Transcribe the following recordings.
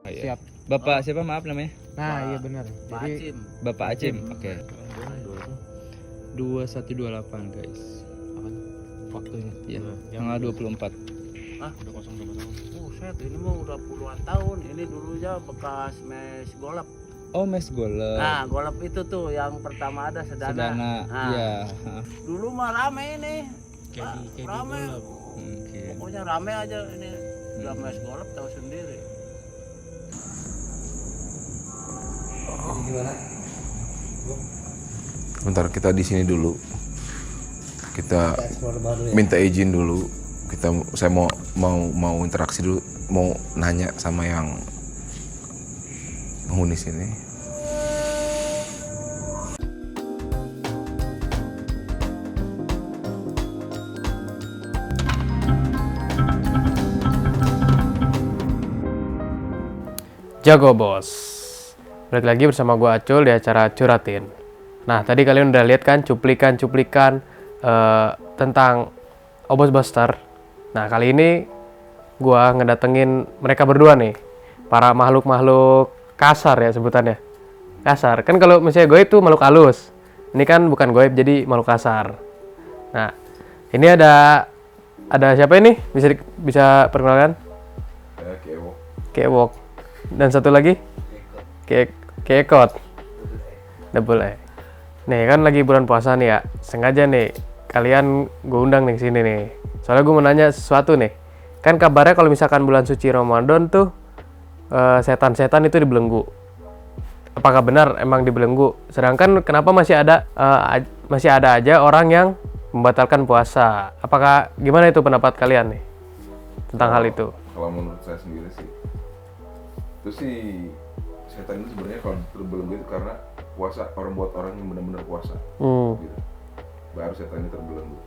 Siap. Bapak siapa maaf namanya? Nah, iya benar. Pak Jadi Acim. Bapak Acim. Oke. 2128 guys. Apa? Waktunya. Iya. Yang Tanggal 24. Hah? udah kosong berapa tahun? Buset, ini mah udah puluhan tahun. Ini dulunya bekas mes golep. Oh, mes golep. Nah, golep itu tuh yang pertama ada Sedana. Sedana. Nah, Iya. dulu mah rame ini. Kayak Rame. Oke. Pokoknya rame aja ini. Udah mes golep tahu sendiri. Bentar, kita di sini dulu. Kita minta izin dulu. Saya mau interaksi dulu, mau nanya sama yang penghuni sini. Jago Bos. Balik lagi bersama gua Acul di acara Curatin. Nah, tadi kalian udah lihat kan cuplikan-cuplikan tentang Obos Buster. Nah, kali ini gua ngedatengin mereka berdua nih. Para makhluk-makhluk kasar ya sebutannya. Kasar. Kan kalau misalnya goib tuh makhluk halus. Ini kan bukan goib jadi makhluk kasar. Nah, ini ada siapa ini? Bisa perkenalkan? Kewok. Dan satu lagi? Kekot. Double E. Nih kan lagi bulan puasa nih ya. Sengaja nih kalian gue undang nih sini nih. Soalnya gue mau nanya sesuatu nih. Kan kabarnya kalau misalkan bulan suci Ramadan tuh setan-setan itu dibelenggu. Apakah benar emang dibelenggu? Sedangkan kenapa masih ada aja orang yang membatalkan puasa? Apakah gimana itu pendapat kalian nih tentang hal itu? Kalau menurut saya sendiri sih, itu sih setan itu sebenarnya kalau terbelenggu itu karena puasa, buat orang yang benar-benar puasa. Gitu. Baru setan ini terbelenggu.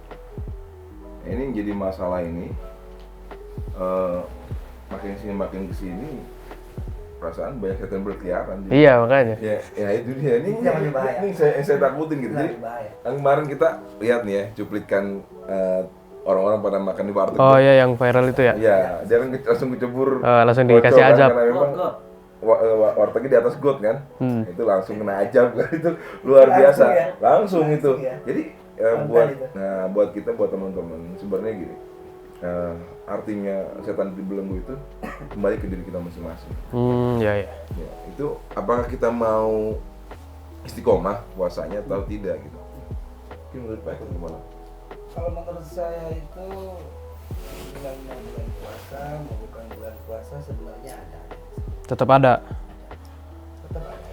Nah, ini yang jadi masalah ini, makin kesini perasaan banyak setan berkeliaran. Gitu. Iya makanya. Ya itu dia. Ini saya takutin gitu. Jadi yang kemarin kita lihat nih ya cuplikan orang-orang pada makan di warteg. Oh iya yang viral itu ya? Iya, dia kan langsung kecebur. Langsung dikasih azab. Karena memang wartegnya di atas got kan. Itu langsung kena azab kan, itu luar biasa. Langsung itu. Jadi buat kita, buat teman-teman sebenarnya gini. Artinya setan dibelenggu itu kembali ke diri kita masing-masing. Iya. Ya, itu apakah kita mau istiqomah puasanya atau tidak gitu. Mungkin menurut Pak Eko gimana? Kalau menurut saya itu bulan puasa mau bukan bulan puasa sebenarnya ada. Tetap ada. Tetap ada.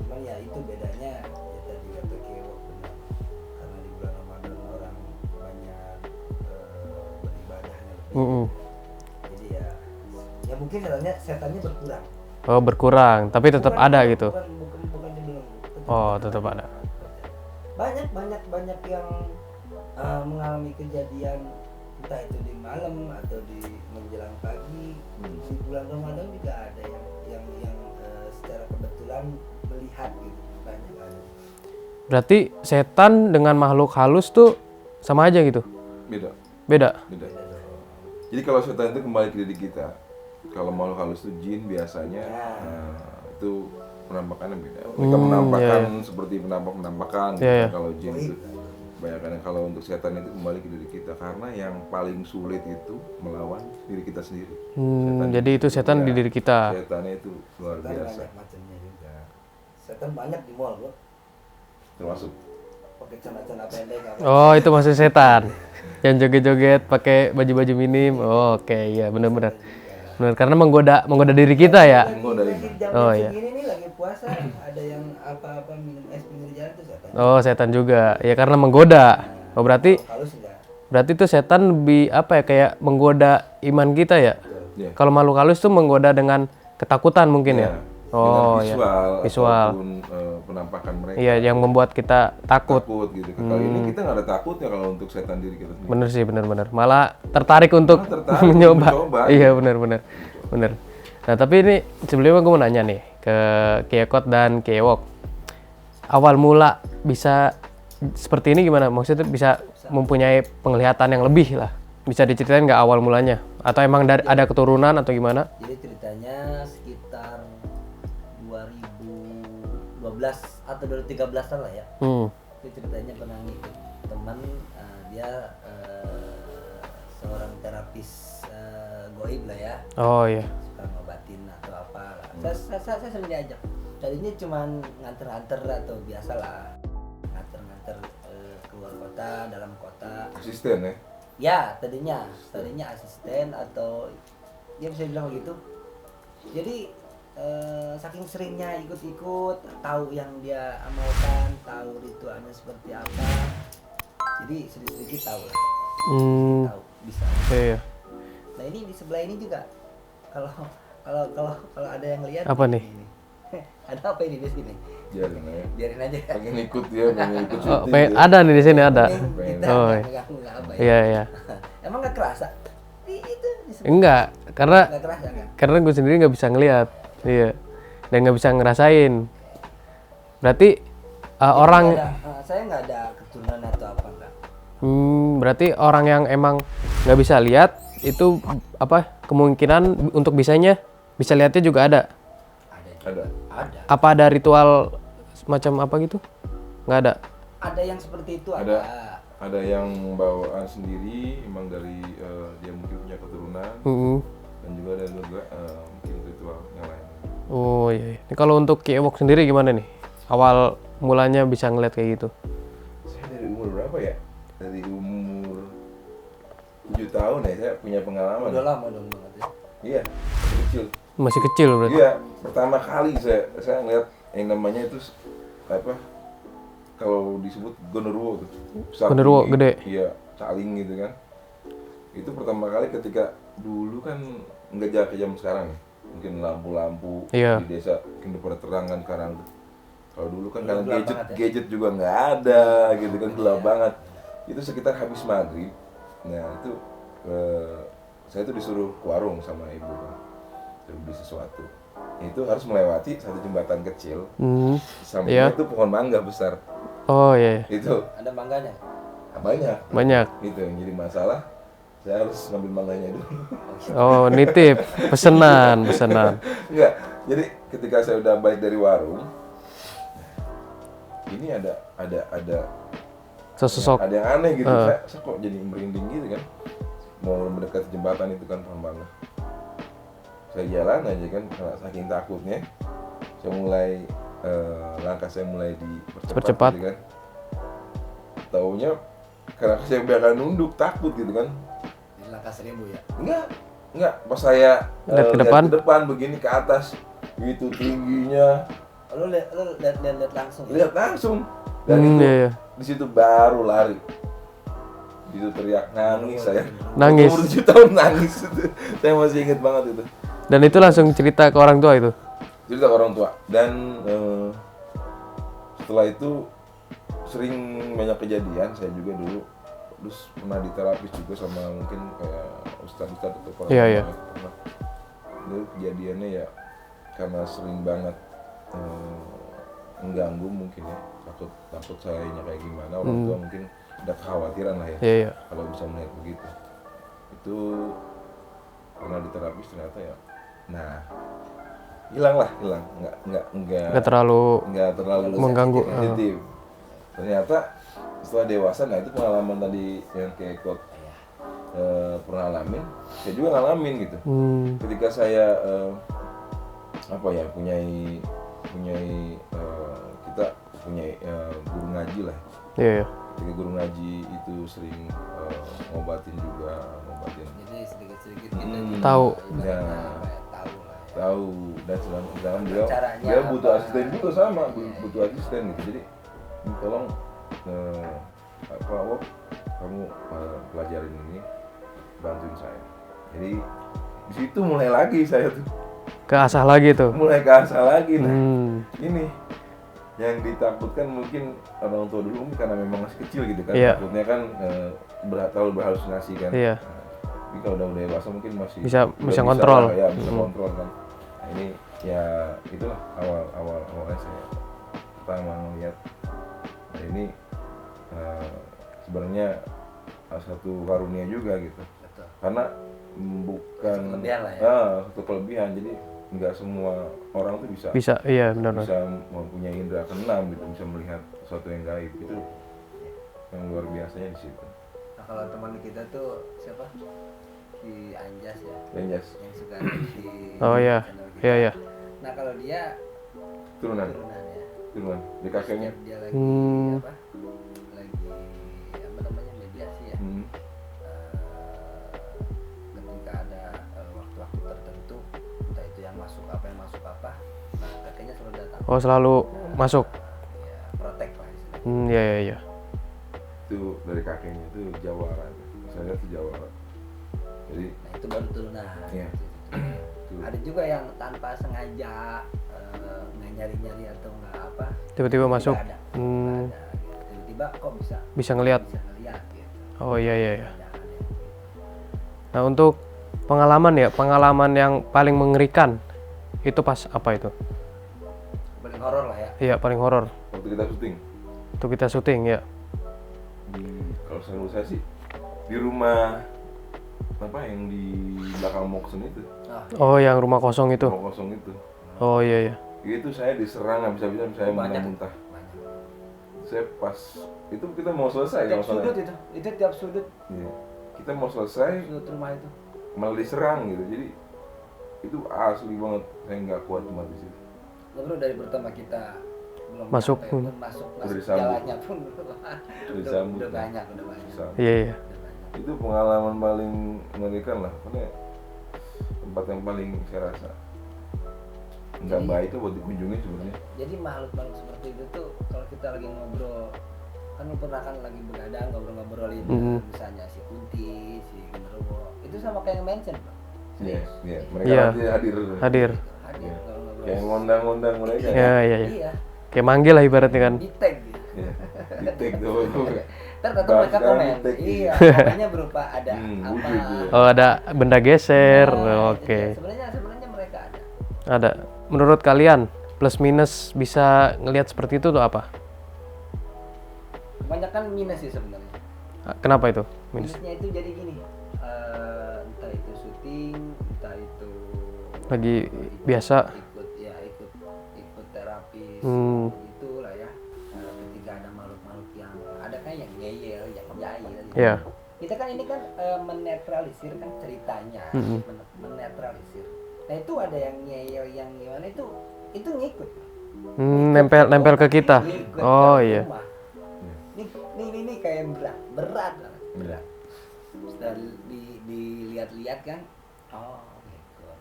Cuman ya itu bedanya ya tadi kata Kewok benar. Karena di bulan Ramadan orang banyak beribadahnya lebih. Jadi ya mungkin setannya berkurang. Oh berkurang, tapi tetap ada gitu. Bukan dibelenggu. Oh tetap ada. Banyak yang mengalami kejadian entah itu di malam atau di menjelang pagi. Di bulan Ramadan juga ada yang secara kebetulan melihat gitu, banyak ada. Berarti setan dengan makhluk halus tuh sama aja gitu? Beda. Jadi kalau setan itu kembali ke diri kita, kalau makhluk halus itu jin biasanya itu penampakannya beda. Mereka menampakkan seperti penampakan gitu. Kalau jin itu bayangkan, kalau untuk setan itu kembali ke diri kita, karena yang paling sulit itu melawan diri kita sendiri. Jadi itu setan di diri kita. Setannya itu luar biasa. Banyak macamnya juga. Setan banyak di mall, bro. Termasuk Pakai celana pendek apa. Oh itu maksud setan. Yang joget-joget pakai baju-baju minim. Oh, oke, iya benar-benar. Benar, karena menggoda diri kita ya. Oh iya. Segini nih lagi puasa, ada yang apa-apa minum es pinggir jalan tuh setan. Oh setan juga. Ya karena menggoda. Oh berarti itu setan lebih apa ya, kayak menggoda iman kita ya. Kalau makhluk halus tuh menggoda dengan ketakutan mungkin ya. Oh dengan visual ataupun penampakan mereka. Iya, yang membuat kita takut Gitu. Kalau ini kita nggak ada takut ya kalau untuk setan diri kita sendiri. Bener sih, bener. Malah tertarik untuk mencoba. Iya bener. Nah tapi ini sebelumnya gue mau nanya nih ke Kekot dan Kewok. Awal mula bisa seperti ini gimana? Maksudnya bisa mempunyai penglihatan yang lebih lah. Bisa diceritain nggak awal mulanya? Atau emang ada keturunan atau gimana? Jadi ceritanya sekitar 2012 atau 2013 lah ya. Itu ceritanya pernah ngikut teman, dia seorang terapis goib lah ya. Oh iya. Suka ngobatin atau apa lah. Saya sering diajak. Tadinya cuman nganter-nganter atau biasalah nganter-nganter keluar kota, dalam kota. Asisten ya. Ya, tadinya asisten atau dia bisa bilang begitu. Jadi saking seringnya ikut-ikut, tahu yang dia amalkan, tahu ritualnya seperti apa. Jadi sedikit-sedikit tahu lah. Tahu bisa. Iya. Nah, ini di sebelah ini juga kalau ada yang lihat Apa nih? ini. Ada apa ini di sini? Biarin aja. Pengen ikut ya, pengen ikut Oh, syuting ya. ada nih di sini ada. Kita Oh, nggak apa ya. Iya iya. Emang nggak kerasa? Itu di sebelah. Enggak, karena Nggak kerasa kan? karena gue sendiri nggak bisa ngelihat. Iya. Dan nggak bisa ngerasain. Berarti orang Saya nggak ada keturunan atau apa enggak. berarti orang yang emang nggak bisa lihat itu apa kemungkinan untuk bisa lihatnya juga ada. Ada. Apa ada ritual semacam apa gitu? Nggak ada. Ada yang seperti itu Ada. ada. Ada yang bawaan sendiri, emang dari dia mungkin punya keturunan, dan juga ada juga mungkin ritual yang lain. Oh iya. Ini kalau untuk Ki Ewok sendiri gimana nih? Awal mulanya bisa ngeliat kayak gitu? Saya dari umur berapa ya? Dari umur 7 tahun ya, saya punya pengalaman. Udah lama dong banget ya. Iya, dari kecil. Masih kecil berarti? Iya, pertama kali saya ngeliat yang namanya itu apa? Kalau disebut genderuwo tuh. Besar Genderuwo tinggi. gede? Iya, caling gitu kan. Itu pertama kali ketika dulu kan nggak kayak zaman sekarang ya. Mungkin lampu-lampu Iya. di desa mungkin udah pada terang kan sekarang. Kalau dulu kan karena Gelap banget ya. gadget juga nggak ada gitu kan, gelap banget. Itu sekitar habis maghrib. Nah itu saya tuh disuruh ke warung sama ibu kan, suruh beli sesuatu. Itu harus melewati satu jembatan kecil. Sampingnya Iya. itu pohon mangga besar. Oh iya. Itu Ada mangganya. banyak. Banyak. Itu yang jadi masalah. Saya harus ngambil mangganya dulu. Oh nitip, pesenan. Enggak. Jadi ketika saya udah balik dari warung, ini ada Sesosok. ada yang aneh gitu. Saya kok jadi merinding gitu kan. Mau mendekati jembatan itu kan pohon mangga. Saya jalan aja kan karena saking takutnya. Saya mulai langkah saya mulai Dipercepat. gitu kan. Taunya karena saya bakal nunduk takut gitu kan. Di langkah 1000 ya. Enggak. Pas saya Lihat ke depan begini ke atas, itu tingginya. Lu lihat langsung. Lihat langsung. Dan itu Iya. di situ baru lari. Di situ teriak nangis saya. Nangis. Umur 7 tahun nangis itu. Saya masih ingat banget itu. Dan itu langsung cerita ke orang tua itu? Cerita ke orang tua. Dan setelah itu sering banyak kejadian. Saya juga dulu terus pernah diterapis juga sama mungkin kayak ustadz atau orang Iya. tua. Dulu kejadiannya ya karena sering banget mengganggu mungkin ya, takut saya kayak gimana, orang tua mungkin ada kekhawatiran lah ya. Iya. Kalau bisa melihat begitu. Itu pernah diterapis ternyata ya. Nah, hilang. Nggak terlalu mengganggu. sensitif. Ternyata setelah dewasa, nah itu pengalaman tadi yang kayak Kok pernah alamin, saya juga ngalamin gitu. Ketika saya kita punya guru ngaji lah. Iya. Ketika guru ngaji itu sering ngobatin. Jadi sedikit-sedikit kita juga Tahu. Ya. tahu lah ya. Tahu dan sedangkan beliau Caranya butuh apa? asisten juga sama, butuh asisten gitu. Jadi tolong Pak Wok, kamu pelajarin ini, bantuin saya. Jadi di situ mulai lagi saya tuh. Keasah lagi tuh. Mulai keasah lagi. Nah, ini yang ditakutkan mungkin orang tua dulu mungkin karena memang masih kecil gitu kan. Iya. Takutnya kan terlalu berhalusinasi kan. Iya. Tapi kalau udah dewasa mungkin masih Bisa udah kontrol. lah, ya bisa kontrol kan. Nah, ini ya itulah awalnya saya pertama melihat. Nah, ini sebenarnya satu karunia juga gitu. Betul. karena bukan Satu kelebihan lah ya. satu kelebihan, jadi nggak semua orang tuh bisa Bisa, iya benar. mempunyai indera keenam gitu, bisa melihat sesuatu yang gaib itu yang luar biasanya di situ. Nah kalau teman kita tuh siapa? Si Anjas ya, Anjas yang suka ada di Oh iya, channel kita. iya iya. Nah kalau dia turunan turunan ya. di kakeknya. Setiap dia lagi Hmm. lagi apa namanya mediasi ya. Ketika ada waktu-waktu tertentu, entah itu yang masuk apa, nah kakeknya selalu datang. Oh selalu masuk. Ya, protek lah istilahnya. Iya iya iya. Itu dari kakeknya itu jawara, saya lihat itu jawara. Jadi Nah itu baru turunan. Iya. Itu. Ada juga yang tanpa sengaja nggak nyari-nyari atau nggak apa. Tiba-tiba masuk. Nggak ada. Hmm. Nggak ada, gitu. Tiba-tiba kok Bisa ngelihat. bisa ngeliat gitu. Oh iya iya iya. Ada yang gitu. Nah untuk pengalaman yang paling mengerikan itu pas apa itu? Paling horor lah ya. Iya paling horor. waktu kita syuting, Untuk kita syuting ya. kalau saya sih di rumah apa yang di belakang Moksen itu, Oh yang rumah kosong itu. rumah kosong itu. Oh iya iya. Itu saya diserang habis-habisan, saya Banyak. muntah-muntah. Banyak. Saya pas itu kita mau selesai Tiap kalau sudut salah. itu tiap sudut Iya. Kita mau selesai sudut rumah itu. malah diserang gitu. Jadi itu asli banget, saya nggak kuat mati situ. Nah, bro dari pertama kita belum Masuk nyampe pun. pun masuk Udah disambut. jalannya pun Disambut. udah banyak. Bisa. Iya iya. Udah banyak. Itu pengalaman paling mengerikan lah, karena tempat yang paling saya rasa nggak Jadi- baik itu buat dikunjungi sebenarnya. Jadi makhluk-makhluk seperti itu tuh kalau kita lagi ngobrol kan lu pernah kan lagi begadang ngobrol-ngobrolin misalnya si Kunti, si Genderuwo itu sama kayak yang mention bro. Iya, Serius. iya. Mereka Iya. nanti hadir. Hadir. Hadir Iya. ngobrol-ngobrol. Kayak ngundang-ngundang mereka. Iya iya iya. Iya. Kayak manggil lah ibaratnya kan. Di tag gitu. Iya. Di take tuh. Ntar kata mereka Bahkan komen. di tag. Iya, komennya berupa ada apa. wujud ya. Oh ada benda geser. Nah, Oke. itu dia. Sebenarnya mereka ada. Ada. Menurut kalian plus minus bisa ngelihat seperti itu tuh apa? Kebanyakan minus sih sebenarnya. Kenapa itu minus? Minusnya itu jadi gini. Entah itu syuting, entah itu Lagi biasa. ikut terapi Hmm. itulah ya. Ketika ada makhluk-makhluk yang ada kan yang ngeyel, yang jahil. Iya. Kita kan ini kan menetralisir kan ceritanya, menetralisir. Nah itu ada yang ngeyel, yang gimana itu ngikut. Nempel ke kita. Ngikut Oh ke iya. rumah. Ini kayak berat banget. Iya. Setelah dilihat-lihat kan, oh ngikut.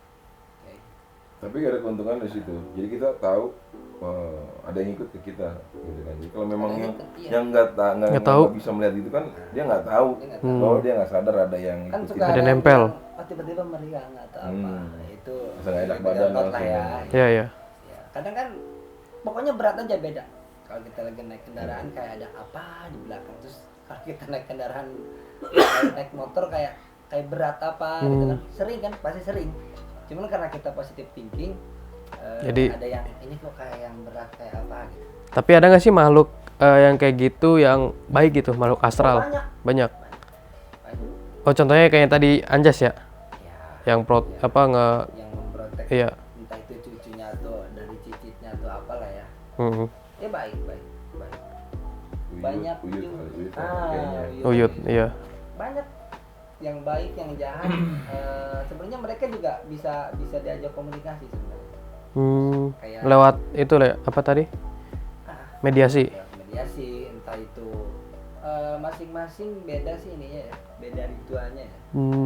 Oke. Tapi gak ada keuntungan di situ. Jadi kita tahu ada yang ikut ke kita gitu kan. Jadi kalau memang Ada yang yang ikut, iya. yang nggak tahu. bisa melihat itu kan dia nggak tahu Dia nggak bahwa dia nggak sadar ada yang Kan ikutin. suka Ada yang nempel. bilang, oh, tiba-tiba meriang atau apa. Itu Masa nggak enak beda badan not lah langsung. ya. Iya iya. Ya, kadang kan pokoknya berat aja beda. Kalau kita lagi naik kendaraan kayak ada apa di belakang, terus kalau kita naik kendaraan naik motor kayak berat apa gitu kan. Sering kan, pasti sering. Cuman karena kita positive thinking Jadi- ada yang ini kok kayak yang berat kayak apa gitu. Tapi ada nggak sih makhluk yang kayak gitu yang baik gitu, makhluk astral? Banyak. Banyak. Banyak. Oh contohnya kayak yang tadi Anjas ya, Ya, yang apa yang memprotek Iya. entah itu cucunya atau dari cicitnya atau apalah ya. Mhm. Ya baik. Uyut, Banyak uyut, juga. uyut, Ah, kayaknya. Uyut, iya. Banyak yang baik, yang jahat. Sebenarnya mereka juga bisa diajak komunikasi sebenarnya. Kayak- Lewat itu lah, apa tadi? Mediasi. Ya, mediasi, entah itu masing-masing beda sih ininya ya, beda ritualnya ya.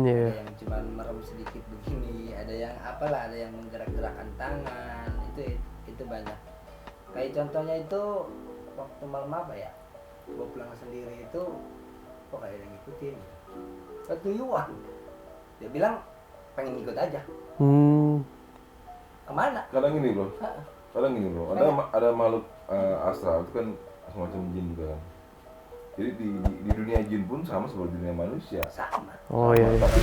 Iya. Ada yang cuma merem sedikit begini, ada yang apalah, ada yang menggerak-gerakkan tangan, itu banyak. Kayak contohnya itu waktu malam apa ya, gua pulang sendiri itu kok kayak ada yang ngikutin ketuyuan, dia bilang pengen ikut aja kemana. Kadang gini bro, ada makhluk astral itu kan semacam jin juga kan. Jadi di dunia jin pun sama seperti dunia manusia. Sama. Oh iya, iya. Tapi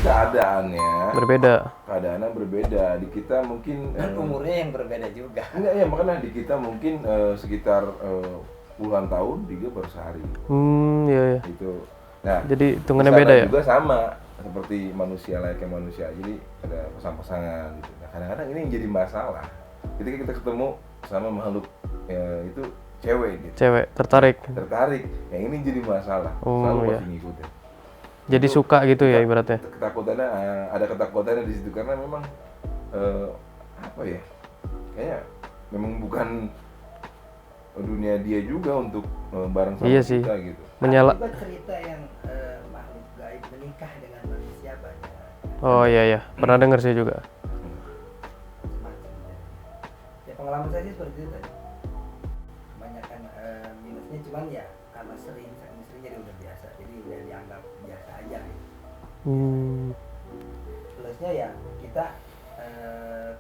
Berbeda. keadaannya berbeda. Di kita mungkin Dan umurnya yang berbeda juga. enggak ya, makanya di kita mungkin sekitar puluhan tahun, dia baru sehari Iya iya. gitu. Nah, Jadi hitungannya di sana beda ya? juga sama. seperti manusia layaknya manusia, jadi ada pasang-pasangan gitu. Nah, kadang-kadang ini yang jadi masalah ketika kita ketemu sama makhluk itu cewek gitu, Cewek tertarik. yang ini jadi masalah, Oh, selalu iya. pasti ngikutin. Jadi suka gitu ya ibaratnya. Ketakutannya ada ketakutannya di situ karena memang apa ya, kayaknya memang bukan dunia dia juga untuk bareng sama Iya sih. kita gitu. Menyala. Ada juga cerita yang makhluk gaib menikah dengan manusia banyak. Oh iya ya, pernah denger sih juga. Macamnya. Ya pengalaman saya sih seperti itu tadi. Kebanyakan minusnya cuman ya karena saking sering jadi udah biasa, jadi udah dianggap biasa aja. Gitu. Hmm. Plusnya ya kita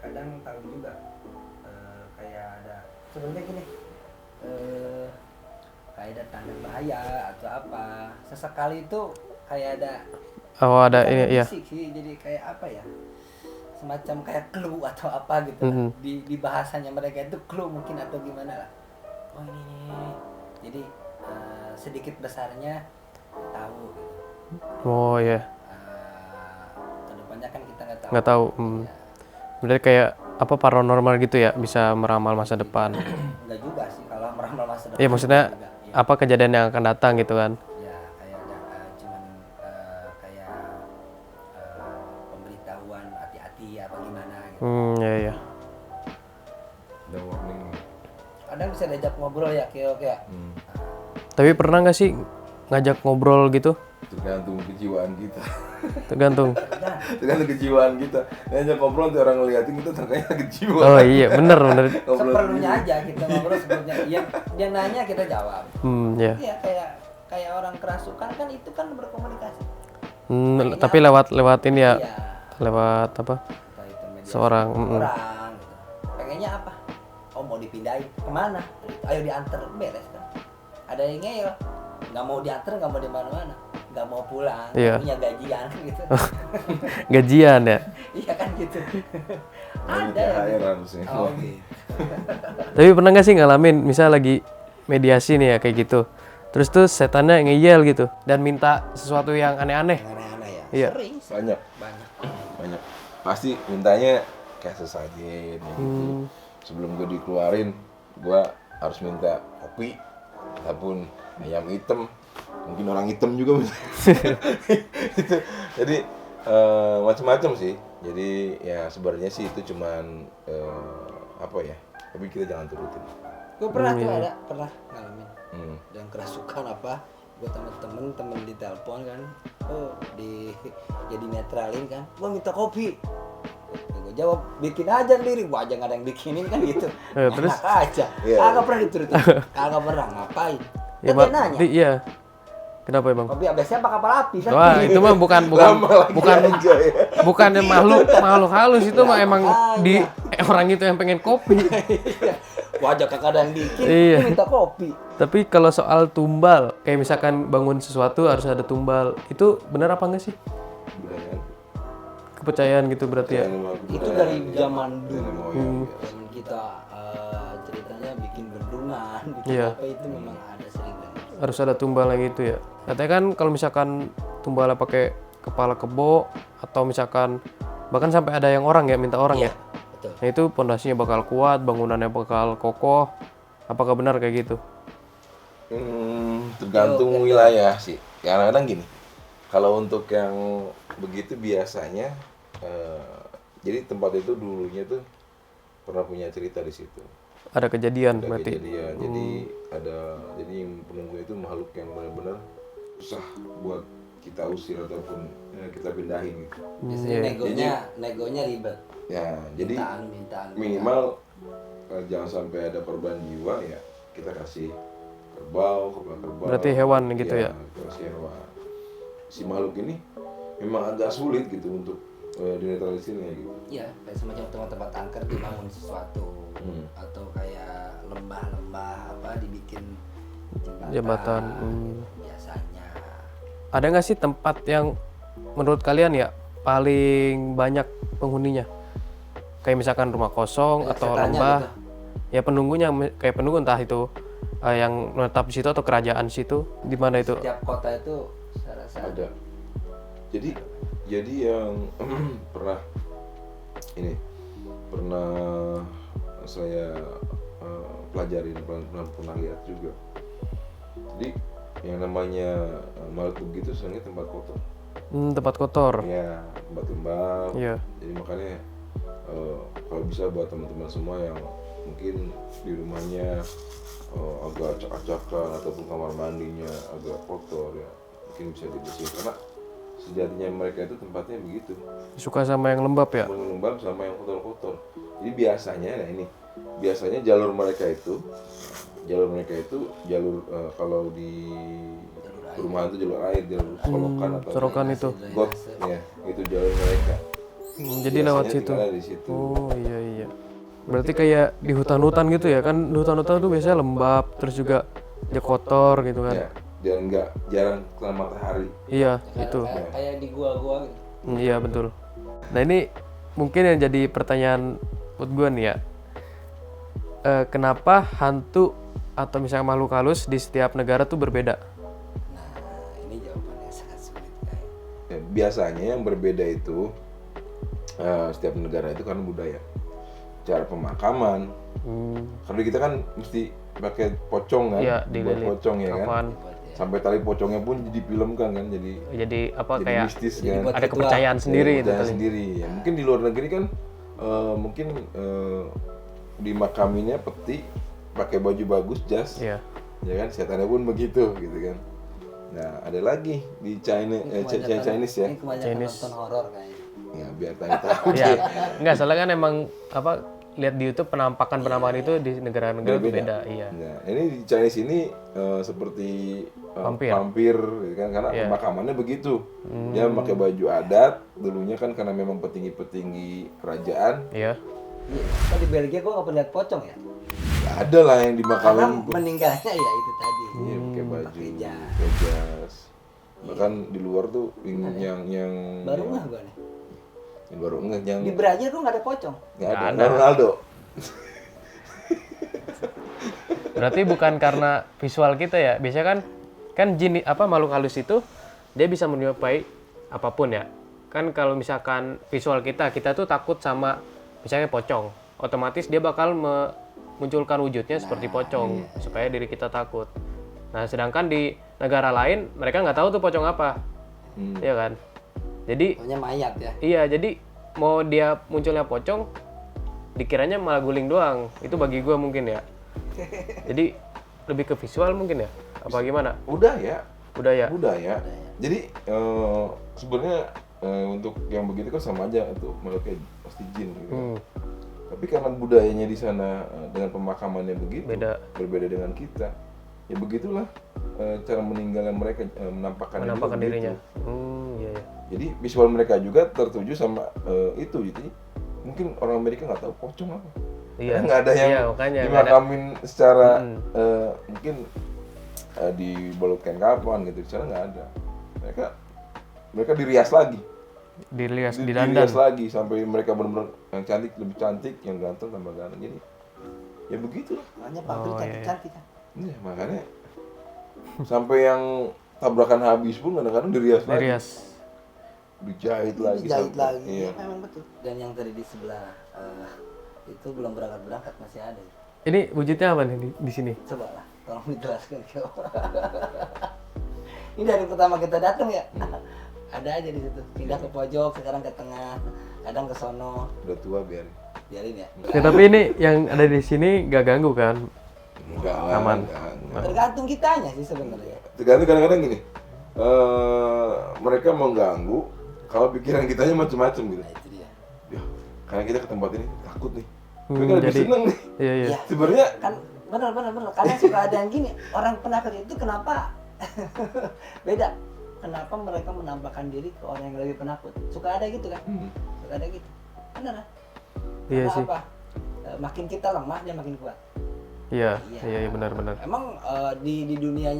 kadang tahu juga kayak ada sebenarnya gini kayak ada tanda bahaya atau apa sesekali itu kayak ada Oh ada bukan ini ya. fisik sih, jadi kayak apa ya, semacam kayak clue atau apa gitu lah. Mhm. Di bahasanya mereka itu clue mungkin atau gimana lah. Oh ini jadi sedikit besarnya tahu gitu. Oh iya, Kedepannya kan kita nggak tahu. nggak tahu. Ya, Berarti kayak apa paranormal gitu ya, bisa meramal masa depan. nggak juga sih kalau meramal masa depan. Iya maksudnya juga, ya. apa kejadian yang akan datang gitu kan? Ya kayak ada cuman kayak pemberitahuan hati-hati apa gimana gitu. Iya iya. Ada warning. Kadang bisa diajak ngobrol ya kayak Tapi pernah nggak sih ngajak ngobrol gitu? Tergantung kejiwaan kita. Tergantung. Tergantung kejiwaan kita. Ngajak ngobrol nanti orang ngeliatin kita tangkanya kejiwaan. Oh iya bener bener. Ngobrol seperlunya sendiri. aja kita ngobrol seperlunya. Yang nanya kita jawab. Ya. Iya kayak orang kerasukan kan itu kan berkomunikasi. Tapi lewat ini ya, Iya. lewat apa? Entah itu media Seorang, orang gitu. Pengennya apa? Oh mau dipindahin kemana? Ayo diantar beres kan. Ada yang ngeyel, nggak mau diantar, nggak mau di mana-mana, nggak mau pulang, Iya. punya gajian gitu. Gajian ya. Iya kan gitu. Ini Ada yang THR gitu. harusnya. Oh gitu. Tapi pernah nggak sih ngalamin, misal lagi mediasi nih ya kayak gitu, terus tuh setannya ngeyel gitu dan minta sesuatu yang aneh-aneh. Aneh-aneh ya. Iya. Sering. Banyak. Banyak. Pasti mintanya kayak sesajen ya gitu. Sebelum gue dikeluarin, gue harus minta kopi ataupun ayam hitam, mungkin orang hitam juga bisa. Gitu. Jadi macam-macam sih. Jadi ya sebenarnya sih itu cuman apa ya, tapi kita jangan turutin. Gue pernah tuh pernah ngalamin. Hmm. Dan kerasukan apa? Gue sama temen ditelepon kan, jadi netralin kan, gue minta kopi. Gue jawab bikin aja sendiri, gue aja nggak ada yang bikinin kan gitu. Terus? Enak aja, Iya. kagak pernah diturutin, kagak pernah ngapain. Ya, Kan dia nanya, iya. Kenapa emang? kopi abisnya apa kapal api kan? Wah itu mah bukan Lama lagi bukan aja ya. bukannya makhluk halus itu mah emang di orang itu yang pengen kopi. Gue aja kagak ada yang bikin, Iya. gue minta kopi. Tapi kalau soal tumbal, kayak misalkan bangun sesuatu harus ada tumbal, itu benar apa enggak sih? Budaya. Kepercayaan gitu berarti ya? Itu dari zaman dulu. Nenek moyang, ya. Zaman kita ceritanya bikin bendungan, bikin Iya. apa itu memang ada sering dengar. Harus ada tumbalnya gitu ya. Katanya kan kalau misalkan tumbalnya pakai kepala kebo atau misalkan bahkan sampai ada yang orang ya minta orang ya. Betul. Nah itu pondasinya bakal kuat, bangunannya bakal kokoh. Apakah benar kayak gitu? Tergantung wilayah sih. Kadang-kadang gini, kalau untuk yang begitu biasanya, jadi tempat itu dulunya tuh pernah punya cerita di situ. Ada kejadian Ada berarti. kejadian. Jadi yang penunggu itu makhluk yang benar-benar susah buat kita usir ataupun kita pindahin gitu. Biasanya negonya ribet. Ya, jadi Mintaan. minimal jangan sampai ada korban jiwa ya, kita kasih kerbau. Berarti hewan gitu ya? Kita kasih hewan. Si makhluk ini memang agak sulit gitu untuk dinetralisirnya gitu. Iya, kayak semacam tempat-tempat angker dibangun sesuatu atau kayak lembah-lembah apa dibikin Jembatan. Biasanya. Ada nggak sih tempat yang menurut kalian ya paling banyak penghuninya? Kayak misalkan rumah kosong Banyak atau setannya lembah. gitu. Ya penunggunya kayak penunggu entah itu yang menetap di situ atau kerajaan situ, di mana itu? Setiap kota itu saya rasa Ada. Jadi yang pernah saya pelajarin, pernah lihat juga. Jadi yang namanya makhluk begitu sebenarnya tempat kotor. Tempat kotor. Ya, tempat lembab. Iya. Jadi makanya kalau bisa buat teman-teman semua yang mungkin di rumahnya agak acak-acakan ataupun kamar mandinya agak kotor ya, mungkin bisa dibersihin karena sejatinya mereka itu tempatnya begitu. Suka sama yang lembab ya? Lembab sama yang kotor-kotor. Jadi biasanya jalur mereka itu kalau di perumahan itu jalur air, jalur solokan atau Sorokan itu. got ya, itu jalur mereka. Jadi lewat Biasanya situ. tinggalnya di situ. Oh iya. Berarti kayak di hutan-hutan gitu ya kan? Di hutan-hutan tuh biasanya lembab, terus juga ya kotor gitu kan? Ya, dan jarang kena matahari. Iya, itu. Kayak di gua-gua gitu. Iya betul. Nah ini mungkin yang jadi pertanyaan buat gue nih ya. Kenapa hantu atau misalnya makhluk halus di setiap negara tuh berbeda? Nah, ini jawabannya sangat sulit kayak. Ya, biasanya yang berbeda itu setiap negara itu kan budaya, cara pemakaman. Karena kita kan mesti pakai pocong kan, Iya, buat dililit pocong ya kan. kapan. Sampai tali pocongnya pun difilmkan kan, jadi Apa jadi kayak mistis jadi kan. buat ada kepercayaan sendiri itu Kepercayaan kali. sendiri. Ya, mungkin di luar negeri kan mungkin dimakaminnya peti pakai baju bagus, jas. Iya. Ya kan, setannya pun begitu gitu kan. Nah, ada lagi di China, Chinese ya. Ini kebanyakan Chinese. nonton horor kayaknya. Ya biar tahu. Iya. Enggak, soalnya kan emang lihat di YouTube penampakan itu di negara-negara itu beda. Iya. Nah, ini di Chinese ini seperti vampir gitu kan, karena pemakamannya begitu. Dia pakai baju adat, dulunya kan karena memang petinggi-petinggi kerajaan. Iya. Kok di Belgia gua nggak pernah lihat pocong ya? Ya, ada lah yang Karena dimakamin meninggalnya ya itu tadi. iya, pakai baju, Pakai jas. pakai jas. Bahkan di luar tuh yang Baru nggak gua nih. yang baru yang Di Brazil gua nggak ada pocong. nggak ada. Ronaldo. Berarti bukan karena visual kita ya. Biasanya kan jin makhluk halus itu dia bisa menyerupai apapun ya. Kan kalau misalkan visual kita tuh takut sama misalnya pocong, otomatis dia bakal memunculkan wujudnya seperti pocong supaya diri kita takut. Nah, sedangkan di negara lain mereka nggak tahu tuh pocong apa. Iya kan? Jadi Pokoknya mayat ya. iya, jadi mau dia munculnya pocong dikiranya malah guling doang. Itu bagi gua mungkin ya. Jadi lebih ke visual mungkin ya? Apa gimana? Udah ya. Budaya. Jadi sebenarnya untuk yang begitu kan sama aja tuh, mereka pasti jin gitu. Tapi karena budayanya di sana dengan pemakamannya begitu berbeda dengan kita. Ya begitulah cara meninggalnya mereka, menampakkan dirinya. Iya. Jadi visual mereka juga tertuju sama itu. Jadi mungkin orang Amerika nggak tahu pocong apa. Iya. Nggak ada yang makanya dimakamin secara mungkin dibalutkan kapan gitu, di sana nggak ada. Mereka dirias lagi. Dirias Dirias lagi sampai mereka benar-benar yang cantik lebih cantik, yang ganteng tambah ganteng. Jadi ya begitu. Makanya vampir cantik-cantik kan. Iya, makanya sampai yang tabrakan habis pun kadang-kadang dirias lagi. Dijahit lagi. Iya. Memang betul. Dan yang tadi di sebelah itu belum berangkat masih ada. Ini wujudnya apa nih di sini? Coba lah, tolong dijelaskan. Ini dari pertama kita datang ya. Ada aja di situ. Pindah ke pojok, sekarang ke tengah, kadang ke sono. Udah tua biarin Ya. Ya, tapi ini yang ada di sini gak ganggu kan? Enggak, Aman. enggak. Tergantung kitanya sih sebenarnya. Tergantung kadang-kadang gini. Mereka mau ganggu kalau pikiran kitanya macam-macam gitu. Nah, itu dia. Ya, karena kita ke tempat ini takut nih. Mereka lebih jadi- seneng nih. Iya. Ya, Sebenarnya kan benar. Karena suka ada yang gini, orang penakut itu kenapa beda? Kenapa mereka menampakkan diri ke orang yang lebih penakut? Suka ada gitu kan? Suka ada gitu. Benar. Iya Karena sih. apa? Makin kita lemah dia makin kuat. Iya benar. Emang di dunia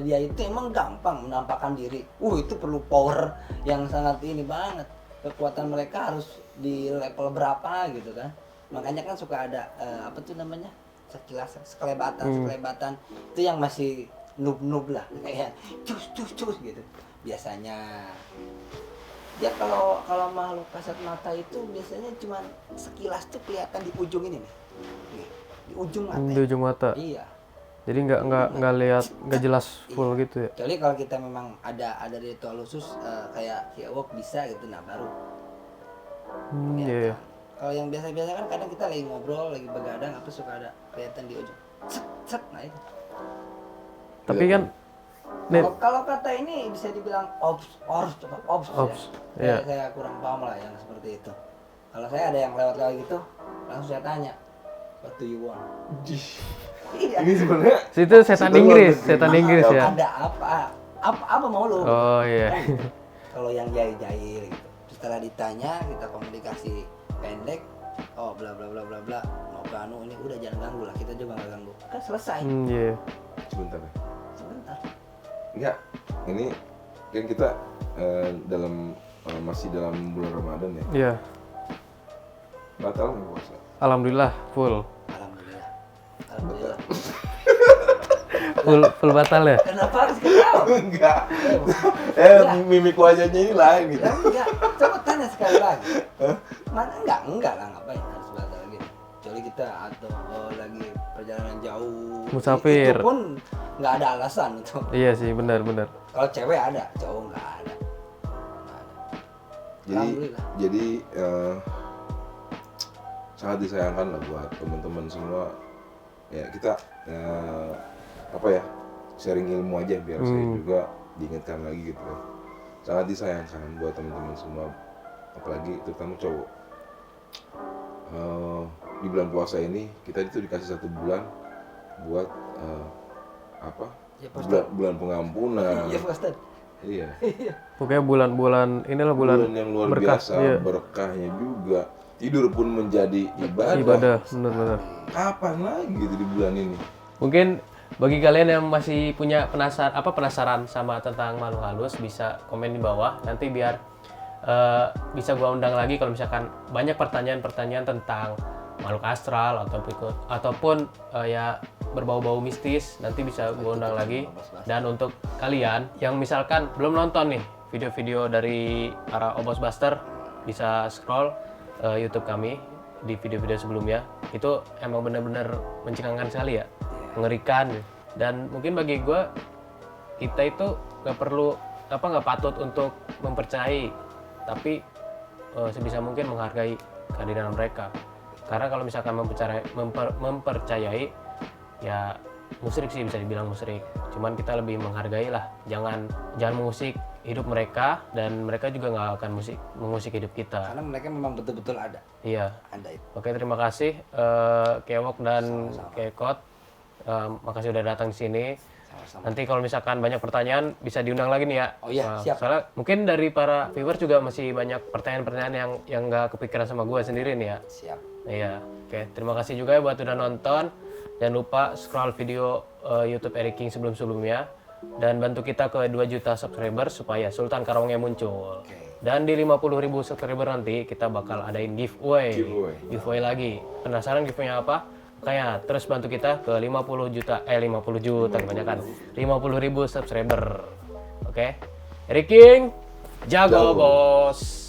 dia itu emang gampang menampakkan diri. Itu perlu power yang sangat ini banget. Kekuatan mereka harus di level berapa gitu kan? Makanya kan suka ada apa tuh namanya? Sekelebatan itu yang masih noob lah kayak cus gitu biasanya. Dia kalau makhluk kasat mata itu biasanya cuma sekilas tuh kelihatan di ujung ini nih. Nih, di ujung mata. Di ujung mata. Iya. Jadi nggak lihat, nggak jelas full gitu ya. Kecuali kalau kita memang ada ritual khusus kayak Ewok bisa gitu, nah baru. Iya. Kalau yang biasa-biasa kan kadang kita lagi ngobrol, lagi begadang apa suka ada kelihatan di ujung. Set, nah itu. Tapi kan Kalau kata ini bisa dibilang ops Iya. ya. Saya kurang paham lah yang seperti itu. Kalau saya ada yang lewat gitu, langsung saya tanya, what do you want? Iya. Ini sebenarnya itu setan Inggris ya. Ada apa mau lu? Oh iya. Kalau yang jahil-jahil gitu. Setelah ditanya, kita komunikasi pendek, oh bla bla bla bla bla, mau ke anu ini udah jangan ganggu lah, kita juga nggak ganggu. Kan selesai. Iya. sebentar ya. Sebentar. Enggak, ini kan kita masih dalam bulan Ramadan ya. Iya. Batal nggak puasa? Alhamdulillah full. Alhamdulillah. Full batal ya. Kenapa harus ketawa? Enggak. Mimik wajahnya ini lain gitu. Ya enggak. Coba tanya sekali lagi. Mana enggak lah, ngapain harus batal gitu. Kecuali kita atau lagi perjalanan jauh. Musafir. Itu pun nggak ada alasan itu. Iya sih, benar. Kalau cewek ada, cowok nggak ada. Jadi sangat disayangkan lah buat teman-teman semua. Ya kita sharing ilmu aja biar saya juga diingatkan lagi gitu kan. Sangat disayangkan buat teman-teman semua, apalagi terutama cowok. Di bulan puasa ini kita itu dikasih 1 bulan buat Ya, bulan pengampunan. Iya, Pak Ustaz. Iya. Pokoknya bulan inilah bulan yang luar berkah, biasa, iya. berkahnya juga. Tidur pun menjadi ibadah. Ibadah, benar. Kapan lagi gitu di bulan ini? Mungkin bagi kalian yang masih punya penasaran sama tentang makhluk halus, bisa komen di bawah. Nanti biar bisa gua undang lagi kalau misalkan banyak pertanyaan-pertanyaan tentang makhluk astral ataupun ya berbau-bau mistis, nanti bisa gua undang lagi. Dan untuk kalian yang misalkan belum nonton nih video-video dari para Obos Buster, bisa scroll YouTube kami di video-video sebelumnya. Itu emang benar-benar mencengangkan sekali ya, mengerikan. Dan mungkin bagi gue, kita itu nggak patut untuk mempercayai, tapi sebisa mungkin menghargai kehadiran mereka. Karena kalau misalkan mempercayai, ya musyrik sih, bisa dibilang musyrik. Cuman kita lebih menghargai lah, jangan mengusik hidup mereka, dan mereka juga nggak akan mengusik hidup kita. Karena mereka memang betul-betul ada. Iya. Ada itu. Oke, terima kasih Kewok dan Kekot. Makasih udah datang di sini. Sama-sama. Nanti kalau misalkan banyak pertanyaan bisa diundang lagi nih ya. Oh iya, siap. Soalnya mungkin dari para viewers juga masih banyak pertanyaan-pertanyaan yang nggak kepikiran sama gue sendiri nih ya. Siap. Iya. Oke, terima kasih juga ya buat udah nonton. Jangan lupa scroll video YouTube Eric King sebelum-sebelumnya. Dan bantu kita ke 2 juta subscriber supaya Sultan Karawangnya muncul. Dan di 50.000 subscriber nanti kita bakal adain giveaway lagi. Penasaran giveaway apa? Makanya terus bantu kita ke 50 juta kebanyakan 50.000 subscriber. Oke. Eric King, jago bos.